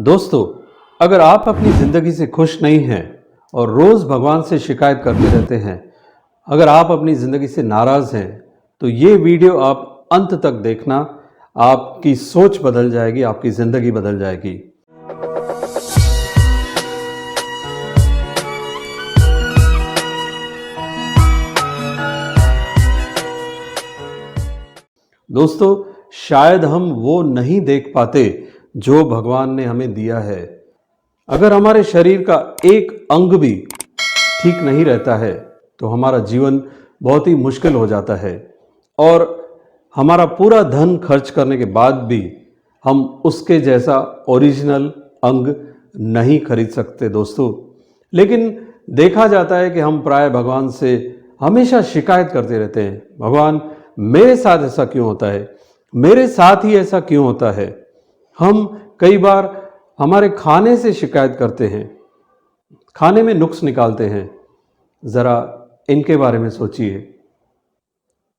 दोस्तों, अगर आप अपनी ज़िंदगी से खुश नहीं हैं और रोज़ भगवान से शिकायत करते रहते हैं, अगर आप अपनी ज़िंदगी से नाराज़ हैं, तो ये वीडियो आप अंत तक देखना। आपकी सोच बदल जाएगी, आपकी ज़िंदगी बदल जाएगी। दोस्तों, शायद हम वो नहीं देख पाते जो भगवान ने हमें दिया है। अगर हमारे शरीर का एक अंग भी ठीक नहीं रहता है तो हमारा जीवन बहुत ही मुश्किल हो जाता है और हमारा पूरा धन खर्च करने के बाद भी हम उसके जैसा ओरिजिनल अंग नहीं खरीद सकते दोस्तों। लेकिन देखा जाता है कि हम प्राय भगवान से हमेशा शिकायत करते रहते हैं, भगवान मेरे साथ ऐसा क्यों होता है, मेरे साथ ही ऐसा क्यों होता है। हम कई बार हमारे खाने से शिकायत करते हैं, खाने में नुक्स निकालते हैं। ज़रा इनके बारे में सोचिए।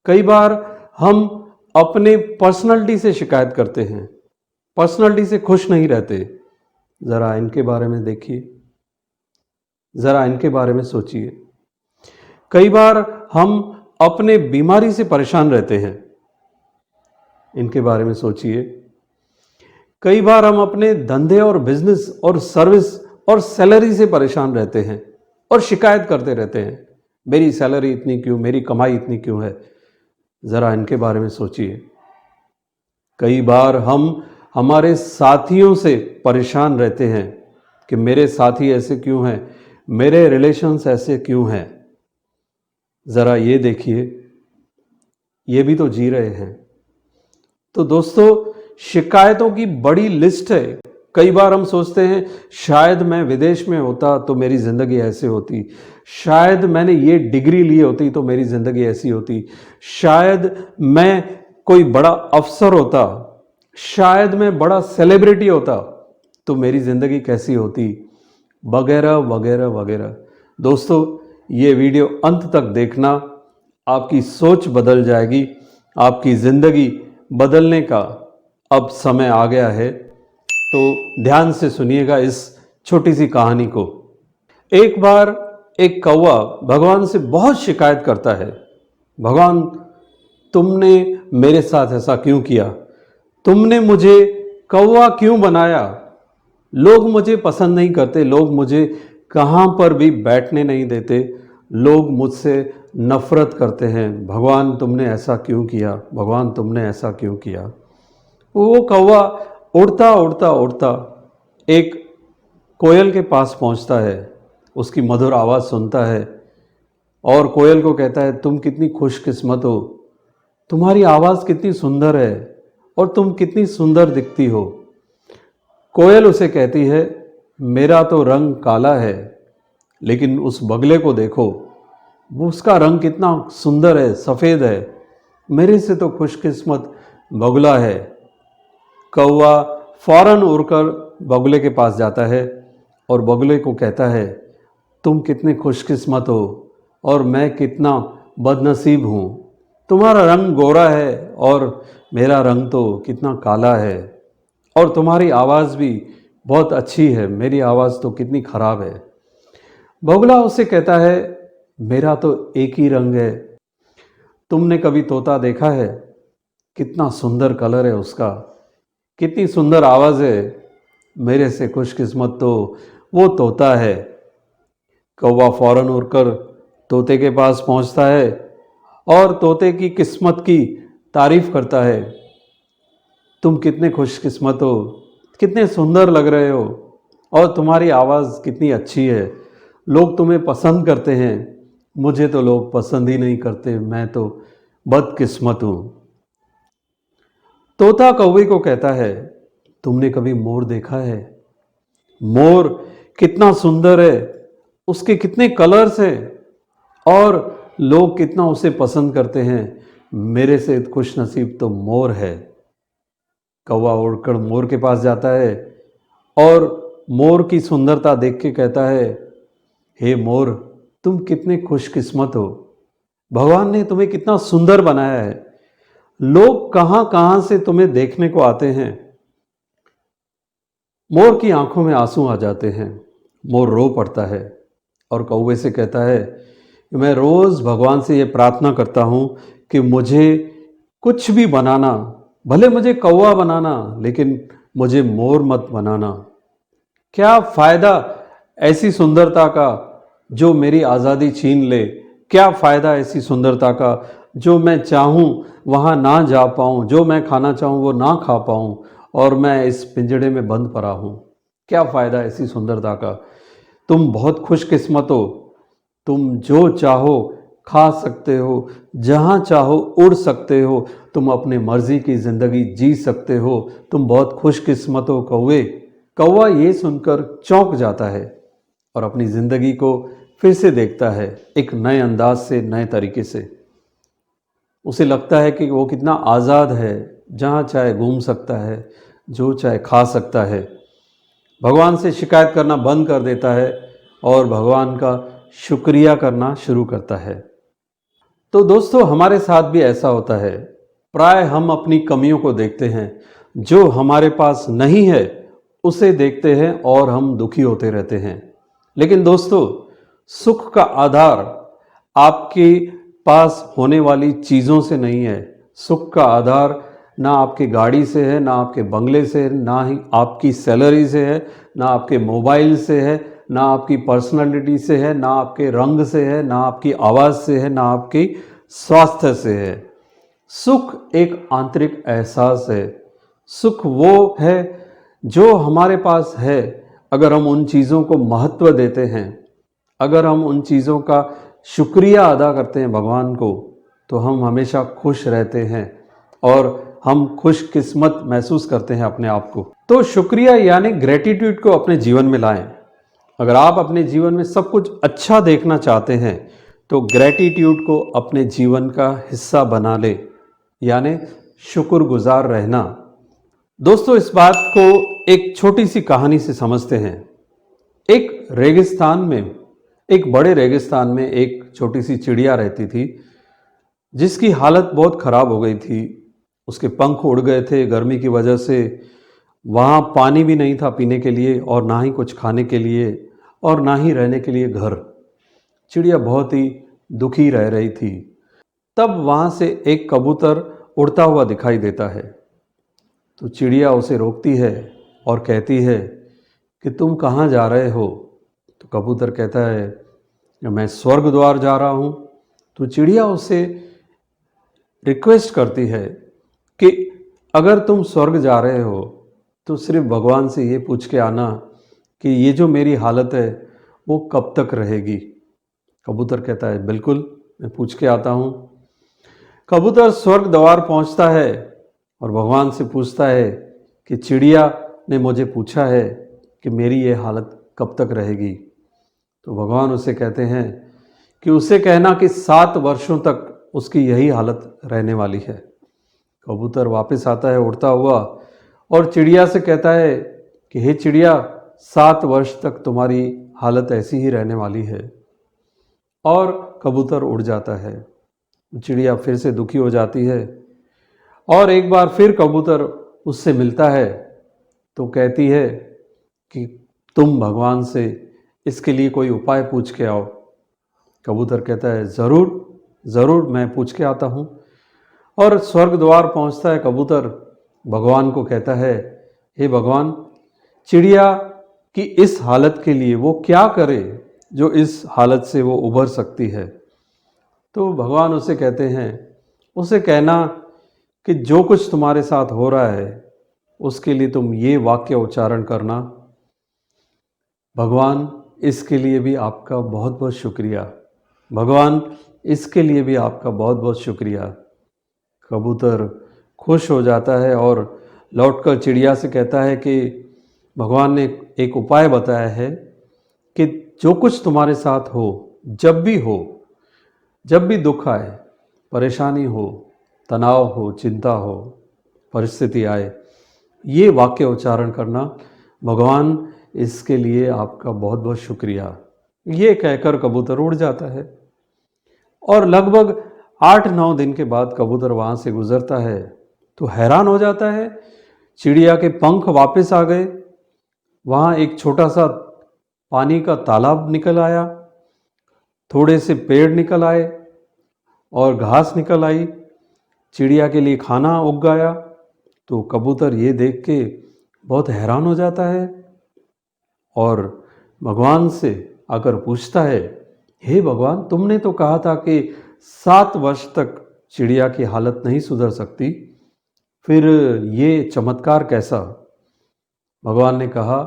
कई बार हम अपने पर्सनालिटी से शिकायत करते हैं, पर्सनालिटी से खुश नहीं रहते। ज़रा इनके बारे में देखिए, ज़रा इनके बारे में सोचिए। कई बार हम अपने बीमारी से परेशान रहते हैं, इनके बारे में सोचिए। कई बार हम अपने धंधे और बिजनेस और सर्विस और सैलरी से परेशान रहते हैं और शिकायत करते रहते हैं, मेरी सैलरी इतनी क्यों, मेरी कमाई इतनी क्यों है। ज़रा इनके बारे में सोचिए। कई बार हम हमारे साथियों से परेशान रहते हैं कि मेरे साथी ऐसे क्यों हैं, मेरे रिलेशंस ऐसे क्यों हैं। ज़रा ये देखिए, ये भी तो जी रहे हैं। तो दोस्तों, शिकायतों की बड़ी लिस्ट है। कई बार हम सोचते हैं शायद मैं विदेश में होता तो मेरी ज़िंदगी ऐसे होती, शायद मैंने ये डिग्री ली होती तो मेरी ज़िंदगी ऐसी होती, शायद मैं कोई बड़ा अफसर होता, शायद मैं बड़ा सेलिब्रिटी होता तो मेरी ज़िंदगी कैसी होती, वगैरह वगैरह वगैरह। दोस्तों, ये वीडियो अंत तक देखना, आपकी सोच बदल जाएगी, आपकी ज़िंदगी बदलने का अब समय आ गया है। तो ध्यान से सुनिएगा इस छोटी सी कहानी को। एक बार एक कौवा भगवान से बहुत शिकायत करता है, भगवान तुमने मेरे साथ ऐसा क्यों किया, तुमने मुझे कौवा क्यों बनाया, लोग मुझे पसंद नहीं करते, लोग मुझे कहाँ पर भी बैठने नहीं देते, लोग मुझसे नफरत करते हैं, भगवान तुमने ऐसा क्यों किया, भगवान तुमने ऐसा क्यों किया। वो कौवा उड़ता उड़ता उड़ता एक कोयल के पास पहुंचता है, उसकी मधुर आवाज़ सुनता है और कोयल को कहता है, तुम कितनी खुशकिस्मत हो, तुम्हारी आवाज़ कितनी सुंदर है और तुम कितनी सुंदर दिखती हो। कोयल उसे कहती है, मेरा तो रंग काला है, लेकिन उस बगले को देखो, वो उसका रंग कितना सुंदर है, सफ़ेद है, मेरे से तो खुशकिस्मत बगुला है। कौवा फौरन उड़कर बगुले के पास जाता है और बगुले को कहता है, तुम कितने खुशकिस्मत हो और मैं कितना बदनसीब हूँ, तुम्हारा रंग गोरा है और मेरा रंग तो कितना काला है, और तुम्हारी आवाज़ भी बहुत अच्छी है, मेरी आवाज़ तो कितनी ख़राब है। बगुला उससे कहता है, मेरा तो एक ही रंग है, तुमने कभी तोता देखा है, कितना सुंदर कलर है उसका, कितनी सुंदर आवाज़ है, मेरे से खुशकिस्मत तो वो तोता है। कौवा फौरन उड़कर तोते के पास पहुंचता है और तोते की किस्मत की तारीफ करता है, तुम कितने खुशकिस्मत हो, कितने सुंदर लग रहे हो और तुम्हारी आवाज़ कितनी अच्छी है, लोग तुम्हें पसंद करते हैं, मुझे तो लोग पसंद ही नहीं करते, मैं तो बदकिस्मत हूँ। तोता कौवे को कहता है, तुमने कभी मोर देखा है, मोर कितना सुंदर है, उसके कितने कलर्स हैं और लोग कितना उसे पसंद करते हैं, मेरे से खुश नसीब तो मोर है। कौवा उड़कर मोर के पास जाता है और मोर की सुंदरता देख के कहता है, हे मोर, तुम कितने खुशकिस्मत हो, भगवान ने तुम्हें कितना सुंदर बनाया है, लोग कहाँ कहाँ से तुम्हें देखने को आते हैं, मोर की आंखों में आंसू आ जाते हैं, मोर रो पड़ता है और कौवे से कहता है कि मैं रोज़ भगवान से ये प्रार्थना करता हूँ कि मुझे कुछ भी बनाना, भले मुझे कौवा बनाना, लेकिन मुझे मोर मत बनाना। क्या फ़ायदा ऐसी सुंदरता का जो मेरी आज़ादी छीन ले? क्या फ़ायदा ऐसी सुंदरता का जो मैं चाहूँ वहाँ ना जा पाऊँ, जो मैं खाना चाहूँ वो ना खा पाऊँ और मैं इस पिंजड़े में बंद पड़ा हूँ? क्या फ़ायदा ऐसी सुंदरता का? तुम बहुत खुशकिस्मत हो, तुम जो चाहो खा सकते हो, जहाँ चाहो उड़ सकते हो, तुम अपने मर्जी की ज़िंदगी जी सकते हो, तुम बहुत खुशकिस्मत हो कौवे। कौवा ये सुनकर चौंक जाता है और अपनी ज़िंदगी को फिर से देखता है, एक नए अंदाज से, नए तरीके से। उसे लगता है कि वो कितना आज़ाद है, जहाँ चाहे घूम सकता है, जो चाहे खा सकता है। भगवान से शिकायत करना बंद कर देता है और भगवान का शुक्रिया करना शुरू करता है। तो दोस्तों, हमारे साथ भी ऐसा होता है। प्राय हम अपनी कमियों को देखते हैं, जो हमारे पास नहीं है उसे देखते हैं और हम दुखी होते रहते हैं। लेकिन दोस्तों, सुख का आधार आपके पास होने वाली चीज़ों से नहीं है। सुख का आधार ना आपकी गाड़ी से है, ना आपके बंगले से है, ना ही आपकी सैलरी से है, ना आपके मोबाइल से है, ना आपकी पर्सनालिटी से है, ना आपके रंग से है, ना आपकी आवाज़ से है, ना आपकी स्वास्थ्य से है। सुख एक आंतरिक एहसास है। सुख वो है जो हमारे पास है अगर हम उन चीज़ों को महत्व देते हैं, अगर हम उन चीज़ों का शुक्रिया अदा करते हैं भगवान को, तो हम हमेशा खुश रहते हैं और हम खुशकिस्मत महसूस करते हैं अपने आप को। तो शुक्रिया यानी ग्रेटिट्यूड को अपने जीवन में लाएं। अगर आप अपने जीवन में सब कुछ अच्छा देखना चाहते हैं तो ग्रेटिट्यूड को अपने जीवन का हिस्सा बना ले, यानी शुक्रगुजार रहना। दोस्तों, इस बात को एक छोटी सी कहानी से समझते हैं। एक रेगिस्तान में, एक बड़े रेगिस्तान में एक छोटी सी चिड़िया रहती थी, जिसकी हालत बहुत ख़राब हो गई थी। उसके पंख उड़ गए थे गर्मी की वजह से। वहाँ पानी भी नहीं था पीने के लिए और ना ही कुछ खाने के लिए और ना ही रहने के लिए घर। चिड़िया बहुत ही दुखी रह रही थी। तब वहाँ से एक कबूतर उड़ता हुआ दिखाई देता है। तो चिड़िया उसे रोकती है और कहती है कि तुम कहाँ जा रहे हो? तो कबूतर कहता है कि मैं स्वर्ग द्वार जा रहा हूँ। तो चिड़िया उसे रिक्वेस्ट करती है कि अगर तुम स्वर्ग जा रहे हो तो सिर्फ भगवान से ये पूछ के आना कि ये जो मेरी हालत है वो कब तक रहेगी। कबूतर कहता है बिल्कुल, मैं पूछ के आता हूँ। कबूतर स्वर्ग द्वार पहुँचता है और भगवान से पूछता है कि चिड़िया ने मुझे पूछा है कि मेरी ये हालत कब तक रहेगी। तो भगवान उसे कहते हैं कि उसे कहना कि 7 वर्षों तक उसकी यही हालत रहने वाली है। कबूतर वापस आता है उड़ता हुआ और चिड़िया से कहता है कि हे चिड़िया, 7 वर्ष तक तुम्हारी हालत ऐसी ही रहने वाली है। और कबूतर उड़ जाता है। चिड़िया फिर से दुखी हो जाती है और एक बार फिर कबूतर उससे मिलता है तो कहती है कि तुम भगवान से इसके लिए कोई उपाय पूछ के आओ। कबूतर कहता है ज़रूर ज़रूर, मैं पूछ के आता हूँ। और स्वर्ग द्वार पहुँचता है कबूतर, भगवान को कहता है हे भगवान, चिड़िया की इस हालत के लिए वो क्या करे जो इस हालत से वो उभर सकती है। तो भगवान उसे कहते हैं, उसे कहना कि जो कुछ तुम्हारे साथ हो रहा है उसके लिए तुम ये वाक्य उच्चारण करना, भगवान इसके लिए भी आपका बहुत बहुत शुक्रिया, भगवान इसके लिए भी आपका बहुत बहुत शुक्रिया। कबूतर खुश हो जाता है और लौटकर चिड़िया से कहता है कि भगवान ने एक उपाय बताया है कि जो कुछ तुम्हारे साथ हो, जब भी दुख आए, परेशानी हो, तनाव हो, चिंता हो, परिस्थिति आए, ये वाक्य उच्चारण करना, भगवान इसके लिए आपका बहुत बहुत शुक्रिया। ये कहकर कबूतर उड़ जाता है और लगभग 8-9 दिन के बाद कबूतर वहाँ से गुजरता है तो हैरान हो जाता है, चिड़िया के पंख वापस आ गए वहाँ एक छोटा सा पानी का तालाब निकल आया, थोड़े से पेड़ निकल आए और घास निकल आई, चिड़िया के लिए खाना उग गया। तो कबूतर ये देख के बहुत हैरान हो जाता है और भगवान से आकर पूछता है, हे भगवान, तुमने तो कहा था कि 7 वर्ष तक चिड़िया की हालत नहीं सुधर सकती, फिर ये चमत्कार कैसा? भगवान ने कहा,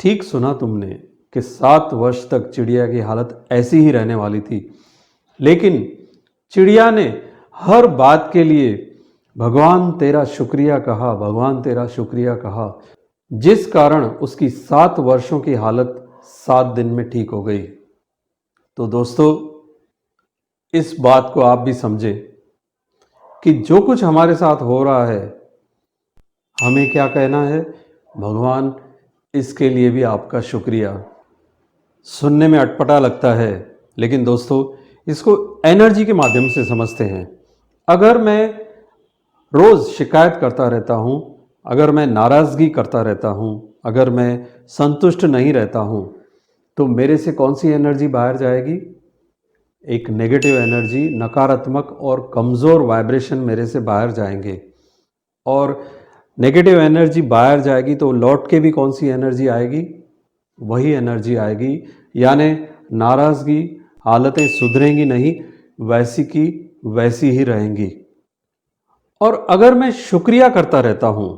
ठीक सुना तुमने कि 7 वर्ष तक चिड़िया की हालत ऐसी ही रहने वाली थी, लेकिन चिड़िया ने हर बात के लिए भगवान तेरा शुक्रिया कहा, भगवान तेरा शुक्रिया कहा, जिस कारण उसकी 7 वर्षों की हालत 7 दिन में ठीक हो गई। तो दोस्तों, इस बात को आप भी समझें कि जो कुछ हमारे साथ हो रहा है, हमें क्या कहना है? भगवान, इसके लिए भी आपका शुक्रिया। सुनने में अटपटा लगता है, लेकिन दोस्तों इसको एनर्जी के माध्यम से समझते हैं। अगर मैं रोज़ शिकायत करता रहता हूँ, अगर मैं नाराज़गी करता रहता हूँ, अगर मैं संतुष्ट नहीं रहता हूँ, तो मेरे से कौन सी एनर्जी बाहर जाएगी? एक नेगेटिव एनर्जी, नकारात्मक और कमज़ोर वाइब्रेशन मेरे से बाहर जाएंगे। और नेगेटिव एनर्जी बाहर जाएगी तो लौट के भी कौन सी एनर्जी आएगी? वही एनर्जी आएगी, यानी नाराज़गी, हालतें सुधरेंगी नहीं, वैसी की वैसी ही रहेंगी। और अगर मैं शुक्रिया करता रहता हूँ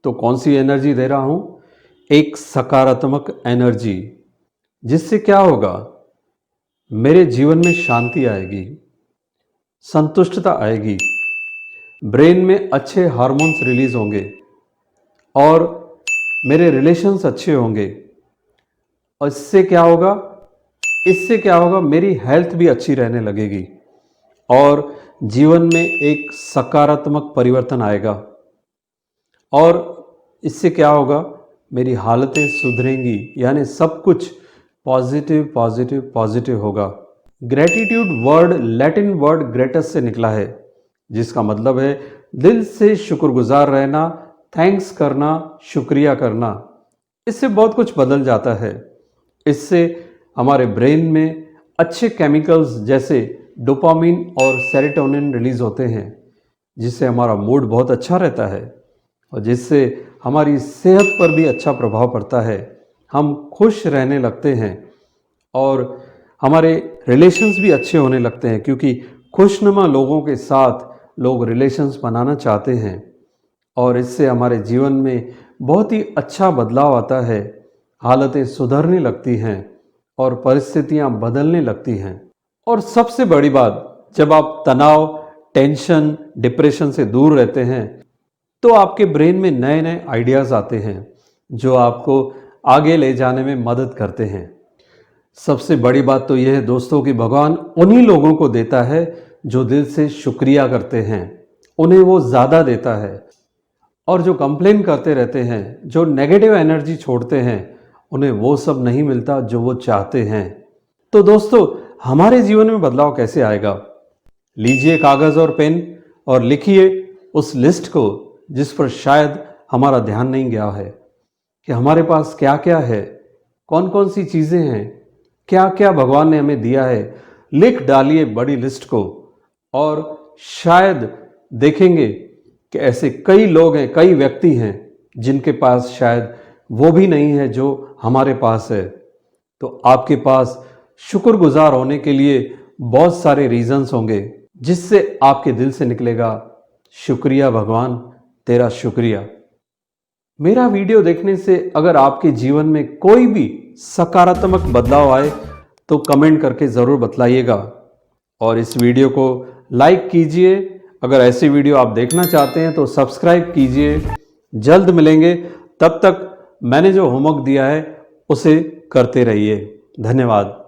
तो कौन सी एनर्जी दे रहा हूँ? एक सकारात्मक एनर्जी, जिससे क्या होगा? मेरे जीवन में शांति आएगी, संतुष्टता आएगी, ब्रेन में अच्छे हार्मोन्स रिलीज होंगे और मेरे रिलेशंस अच्छे होंगे। और इससे क्या होगा? इससे क्या होगा? मेरी हेल्थ भी अच्छी रहने लगेगी और जीवन में एक सकारात्मक परिवर्तन आएगा। और इससे क्या होगा? मेरी हालतें सुधरेंगी, यानी सब कुछ पॉजिटिव पॉजिटिव पॉजिटिव होगा। ग्रेटिट्यूड वर्ड लैटिन वर्ड ग्रेटस से निकला है, जिसका मतलब है दिल से शुक्रगुजार रहना, थैंक्स करना, शुक्रिया करना। इससे बहुत कुछ बदल जाता है। इससे हमारे ब्रेन में अच्छे केमिकल्स जैसे डोपामिन और सेरोटोनिन रिलीज होते हैं, जिससे हमारा मूड बहुत अच्छा रहता है और जिससे हमारी सेहत पर भी अच्छा प्रभाव पड़ता है। हम खुश रहने लगते हैं और हमारे रिलेशंस भी अच्छे होने लगते हैं, क्योंकि खुशनुमा लोगों के साथ लोग रिलेशंस बनाना चाहते हैं और इससे हमारे जीवन में बहुत ही अच्छा बदलाव आता है। हालतें सुधरने लगती हैं और परिस्थितियां बदलने लगती हैं। और सबसे बड़ी बात, जब आप तनाव, टेंशन, डिप्रेशन से दूर रहते हैं तो आपके ब्रेन में नए नए आइडियाज़ आते हैं जो आपको आगे ले जाने में मदद करते हैं। सबसे बड़ी बात तो यह है दोस्तों कि भगवान उन्हीं लोगों को देता है जो दिल से शुक्रिया करते हैं, उन्हें वो ज़्यादा देता है। और जो कंप्लेन करते रहते हैं, जो नेगेटिव एनर्जी छोड़ते हैं, उन्हें वो सब नहीं मिलता जो वो चाहते हैं। तो दोस्तों, हमारे जीवन में बदलाव कैसे आएगा? लीजिए कागज़ और पेन और लिखिए उस लिस्ट को जिस पर शायद हमारा ध्यान नहीं गया है, कि हमारे पास क्या क्या है, कौन कौन सी चीज़ें हैं, क्या क्या भगवान ने हमें दिया है। लिख डालिए बड़ी लिस्ट को और शायद देखेंगे कि ऐसे कई लोग हैं, कई व्यक्ति हैं जिनके पास शायद वो भी नहीं है जो हमारे पास है। तो आपके पास शुक्रगुजार होने के लिए बहुत सारे रीजंस होंगे, जिससे आपके दिल से निकलेगा, शुक्रिया भगवान, तेरा शुक्रिया। मेरा वीडियो देखने से अगर आपके जीवन में कोई भी सकारात्मक बदलाव आए तो कमेंट करके ज़रूर बतलाइएगा और इस वीडियो को लाइक कीजिए। अगर ऐसी वीडियो आप देखना चाहते हैं तो सब्सक्राइब कीजिए। जल्द मिलेंगे, तब तक मैंने जो होमवर्क दिया है उसे करते रहिए। धन्यवाद।